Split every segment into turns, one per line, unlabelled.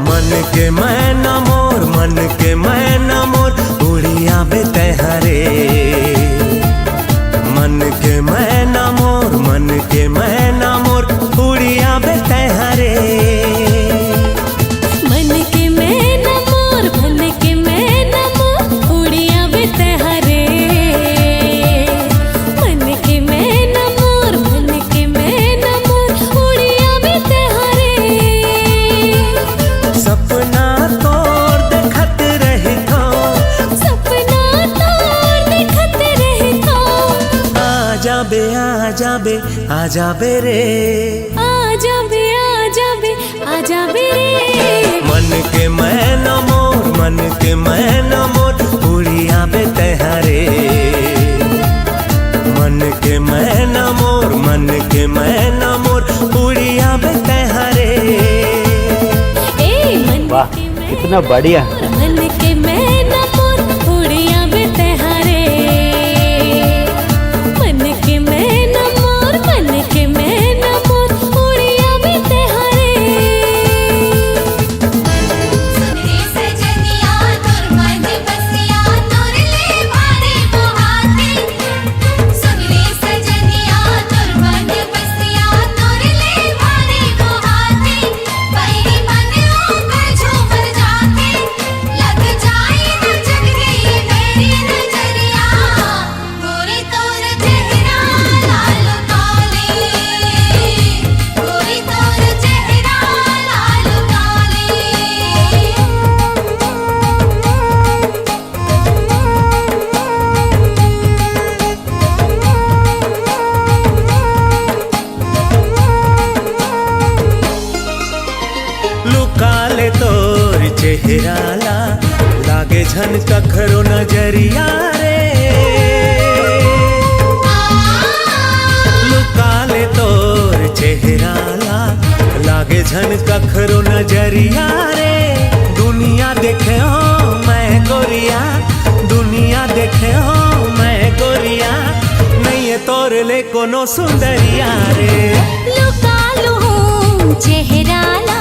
मन के मैना मोर, मन के मैना मोर उड़िया बेते हरे। मन के मैना मोर, मन के मैना मोर उड़िया बेते हरे।
मन के मैना मोर, मन के मैना मोर उड़िया बेते हरे। मन के मैना मोर, मन के मैना मोर उड़िया बेते हरे।
सपना तोर देखत रही थो,
सपना तोर देखत रही थो।
आ जाबे आ जाबे आ जाबे रे,
आ जाबे आ जाबे आ जाबे रे।
मन के मैना मोर, मन के मैना मोर उड़िया बेते हरे। मन के मैना मोर, मन के मैना मोर उड़िया बेते हरे।
ए मन
वाह,
के मैना
कितना बढ़िया।
मोर, मन के मैना मोर उड़िया बेते हरे। मन के मैना मोर, मन के मैना मोर उड़िया बेते हरे।
सुनरी सजनिया तोर मन बसिया तोर ले भारी मोहाती। सुनरी सजनिया तोर मन बसिया तोर ले भारी मोहाती। बैरी मन ऊपर झूमर जाके लग जाए न जग गई मेरी नजरिया। गोरी तोर चेहरा लाल काली, गोरी तोर चेहरा लाल काली।
लुकाले तोर चेहरा ला लागे झन कखरो नजरिया रे। लुकाले तोर चेहरा ला लागे झन कखरो नजरिया रे। दुनिया देखे हो मैं गोरिया, दुनिया देखे हो मैं गोरिया, नहीं है तोर ले कोनो सुंदरिया रे।
लुका लूं चेहरा ला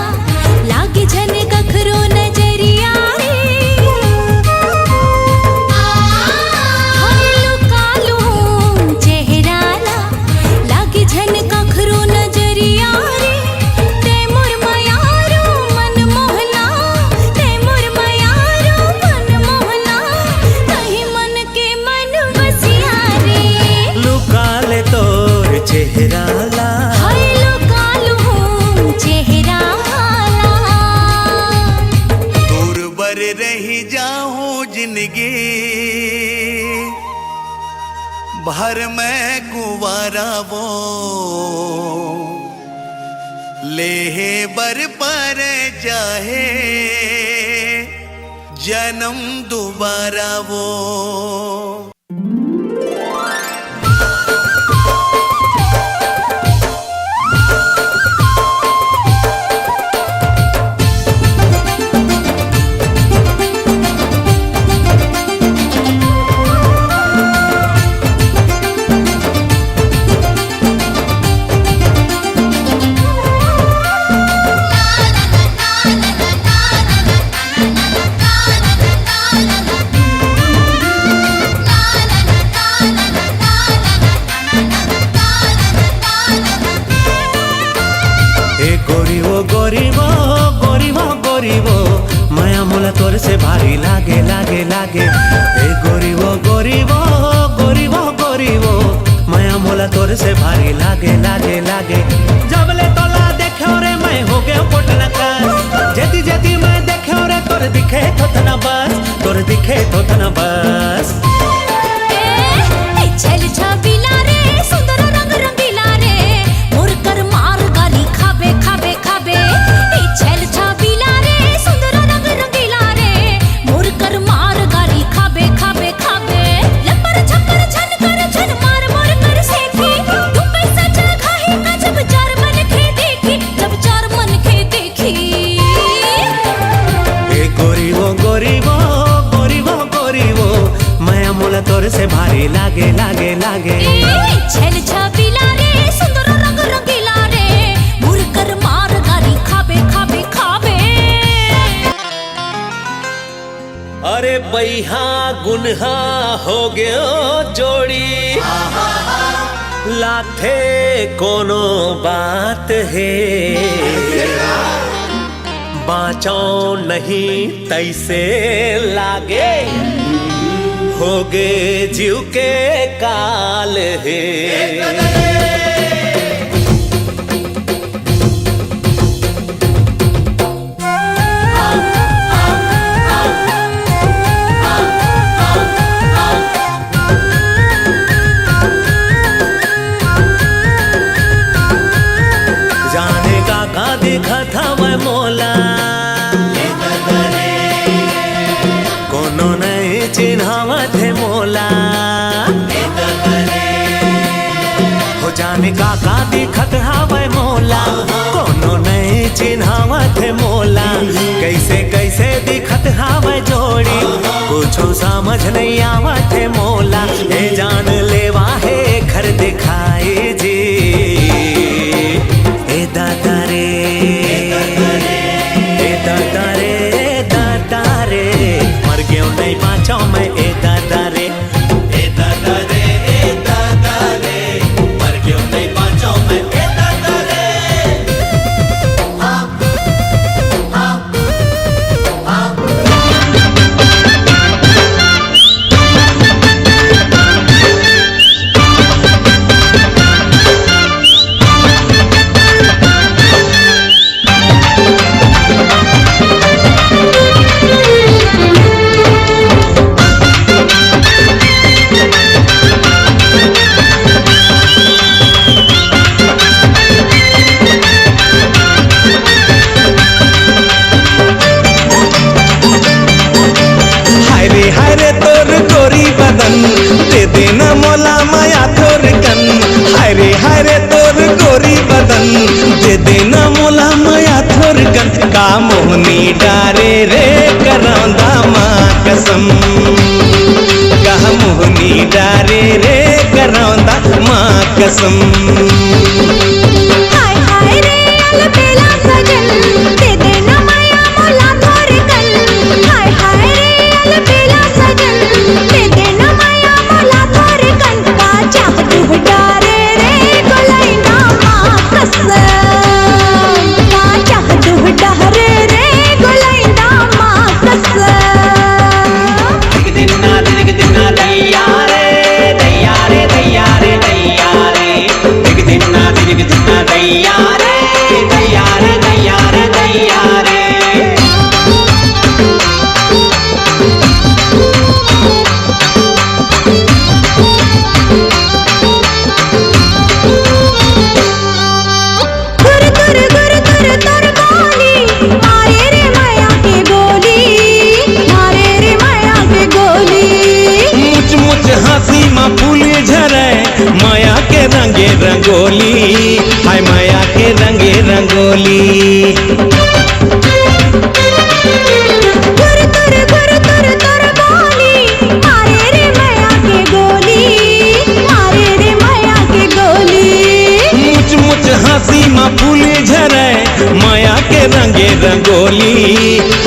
लागे झन कखरो नजरिया रे। हाय लुका लूं चेहरा ला लागे झन कखरो नजरिया रे। ते मोर मायारो मन मोहना, ते मोर मायारो मन मोहना, कहीं मन के मन बसिया रे।
लुकाले तोर चेहरा ला,
हाय लुका लूं चेहरा ला।
दूर बर रही जाऊं जिंदगी भर मैं कुंवारा वो। लेहे बर पर चाहे जन्म दोबारा वो।
मोला तोर से भारी लागे लागे लागे। ए गोरीवो गोरीवो गोरीवो गोरीवो माया मोला तोर से भारी लागे लागे लागे। जब ले तोला देखे रे मैं हो गया पोटना का, जेती जेती मैं देखे रे तोर दिखे थोतना बस, तोर दिखे थोतना बस।
छल छबिला रे सुंदर रंग रंगीला रे, मोर कर मार गाली खाबे खाबे खाबे। छेल छबीला रे सुंदर रंग रंगीला रे मुरकर मार गारी खाबे खाबे खाबे।
अरे बैहा गुनहा हो गयो जोड़ी लाथे कोनो बात है बाँचो नहीं तैसे लागे होगे जीव के काल है। जाने का देखा था मैं मोला कोनो नहीं चिन्हावा थे मोला हो जाने का दिखत हवे मोला कोनो नहीं चिन्हावा थे मोला कैसे कैसे दिखत हवे जोड़ी कुछो समझ नहीं आवत थे मोला ए जान लेवा है घर दिखाए जी ए दादा रे ए दादा रे दादा रे मर गयो नहीं बाँचो मैं ए दादा रे ए दादा रे ए दादा रे मर गयो नहीं बाँचो मैं ए दादा रे।
हायरे तोर गोरी बदन दे देना मोला माया थोर कन। हायरे तोर गोरी बदन दे देना मोला माया थोर कन। का मोहनी डारे रे करौंदा माँ कसम का मोहनी डारे रे करौंदा माँ कसम।
हाय हाय रे अलबेला सजन दे देना माया मोला थोर कन। हाय हाय रे अलबेला सजन दे देना माया मोला थोर कन। का चाह तू डारे रे गोलैना माँ कसम का चाह तू डारे रे गोलैना माँ कसम।
दिग दिना दैया रे दैया रे दैया रे दैया रे दिग दिना दैया रे दैया रे दैया रे दैया रे।
गुर गुर गुर गुर तोर बोली मारे रे माया के गोली मारे रे माया के गोली।
मुच मुच हंसी माँ फूल झरे माया के रंगे रंगोली। हाय माया के रंगे रंगोली।
गुर गुर गुर गुर तोर बोली मारे रे माया के गोली मारे रे माया के गोली।
मुच मुच हंसी माँ फूल झरे माया के रंगे रंगोली।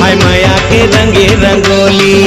हाय माया के रंगे रंगोली।